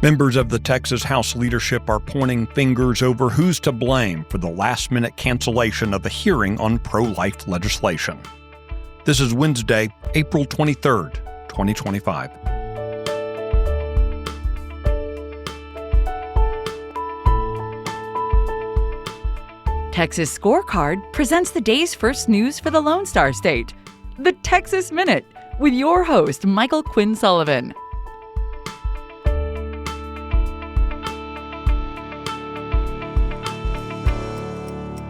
Members of the Texas House leadership are pointing fingers over who's to blame for the last-minute cancellation of a hearing on pro-life legislation. This is Wednesday, April 23rd, 2025. Texas Scorecard presents the day's first news for the Lone Star State, the Texas Minute, with your host, Michael Quinn Sullivan.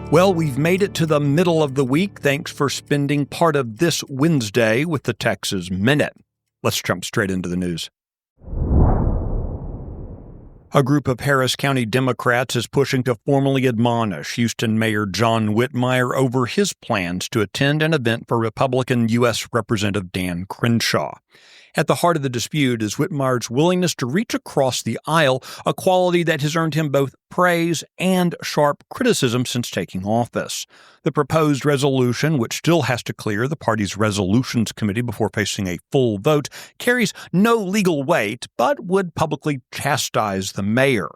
Well, we've made it to the middle of the week. Thanks for spending part of this Wednesday with the Texas Minute. Let's jump straight into the news. A group of Harris County Democrats is pushing to formally admonish Houston Mayor John Whitmire over his plans to attend an event for Republican U.S. Representative Dan Crenshaw. At the heart of the dispute is Whitmire's willingness to reach across the aisle, a quality that has earned him both praise and sharp criticism since taking office. The proposed resolution, which still has to clear the party's resolutions committee before facing a full vote, carries no legal weight, but would publicly chastise the mayor.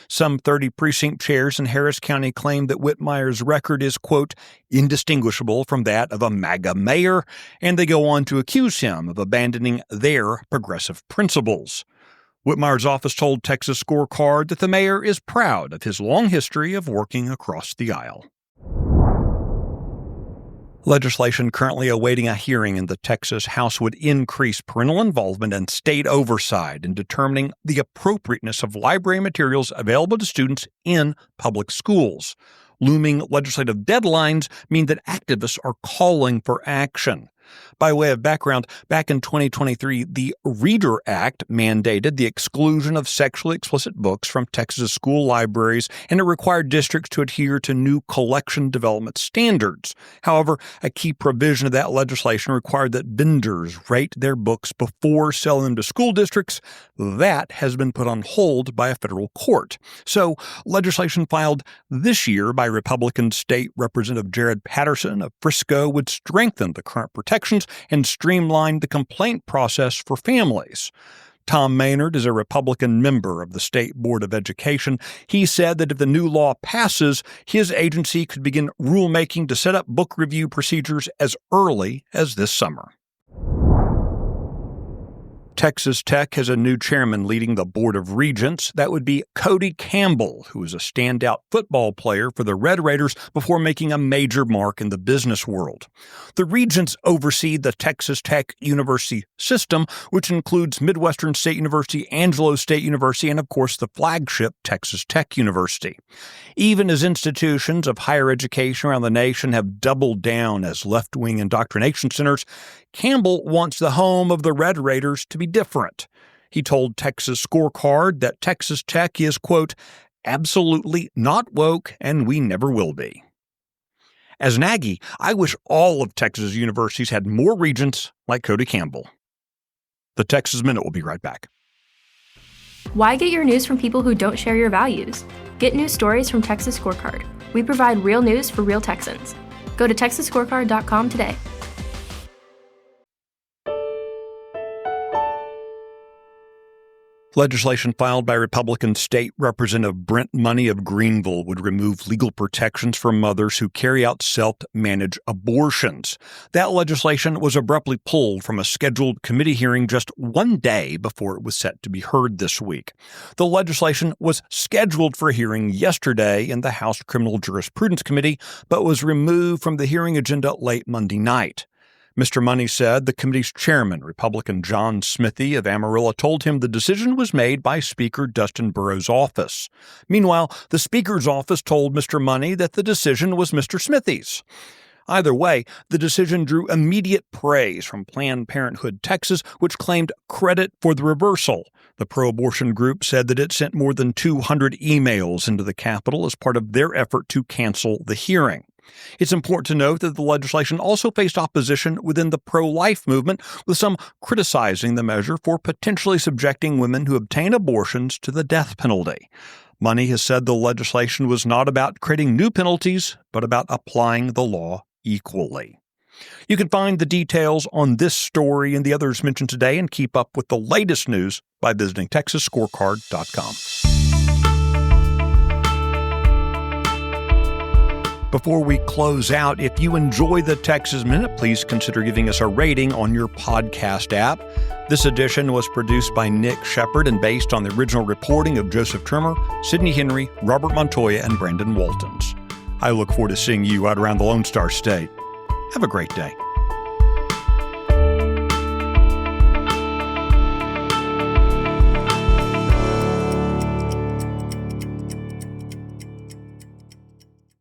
Some 30 precinct chairs in Harris County claim that Whitmire's record is, quote, indistinguishable from that of a MAGA mayor, and they go on to accuse him of abandoning their progressive principles. Whitmire's office told Texas Scorecard that the mayor is proud of his long history of working across the aisle. Legislation currently awaiting a hearing in the Texas House would increase parental involvement and state oversight in determining the appropriateness of library materials available to students in public schools. Looming legislative deadlines mean that activists are calling for action. By way of background, back in 2023, the Reader Act mandated the exclusion of sexually explicit books from Texas school libraries, and it required districts to adhere to new collection development standards. However, a key provision of that legislation required that vendors rate their books before selling them to school districts. That has been put on hold by a federal court. So, legislation filed this year by Republican State Representative Jared Patterson of Frisco would strengthen the current protections and streamline the complaint process for families. Tom Maynard is a Republican member of the State Board of Education. He said that if the new law passes, his agency could begin rulemaking to set up book review procedures as early as this summer. Texas Tech has a new chairman leading the Board of Regents. That would be Cody Campbell, who is a standout football player for the Red Raiders before making a major mark in the business world. The Regents oversee the Texas Tech University system, which includes Midwestern State University, Angelo State University, and, of course, the flagship Texas Tech University. Even as institutions of higher education around the nation have doubled down as left-wing indoctrination centers, Campbell wants the home of the Red Raiders to be different. He told Texas Scorecard that Texas Tech is, quote, absolutely not woke, and we never will be. As an Aggie, I wish all of Texas universities had more regents like Cody Campbell. The Texas Minute will be right back. Why get your news from people who don't share your values? Get news stories from Texas Scorecard. We provide real news for real Texans. Go to texasscorecard.com today. Legislation filed by Republican State Representative Brent Money of Greenville would remove legal protections for mothers who carry out self-managed abortions. That legislation was abruptly pulled from a scheduled committee hearing just one day before it was set to be heard this week. The legislation was scheduled for hearing yesterday in the House Criminal Jurisprudence Committee, but was removed from the hearing agenda late Monday night. Mr. Money said the committee's chairman, Republican John Smithy of Amarillo, told him the decision was made by Speaker Dustin Burrows' office. Meanwhile, the Speaker's office told Mr. Money that the decision was Mr. Smithy's. Either way, the decision drew immediate praise from Planned Parenthood Texas, which claimed credit for the reversal. The pro-abortion group said that it sent more than 200 emails into the Capitol as part of their effort to cancel the hearing. It's important to note that the legislation also faced opposition within the pro-life movement, with some criticizing the measure for potentially subjecting women who obtain abortions to the death penalty. Money has said the legislation was not about creating new penalties, but about applying the law equally. You can find the details on this story and the others mentioned today and keep up with the latest news by visiting TexasScorecard.com. Before we close out, if you enjoy the Texas Minute, please consider giving us a rating on your podcast app. This edition was produced by Nick Shepard and based on the original reporting of Joseph Trimmer, Sidney Henry, Robert Montoya, and Brandon Waltons. I look forward to seeing you out around the Lone Star State. Have a great day.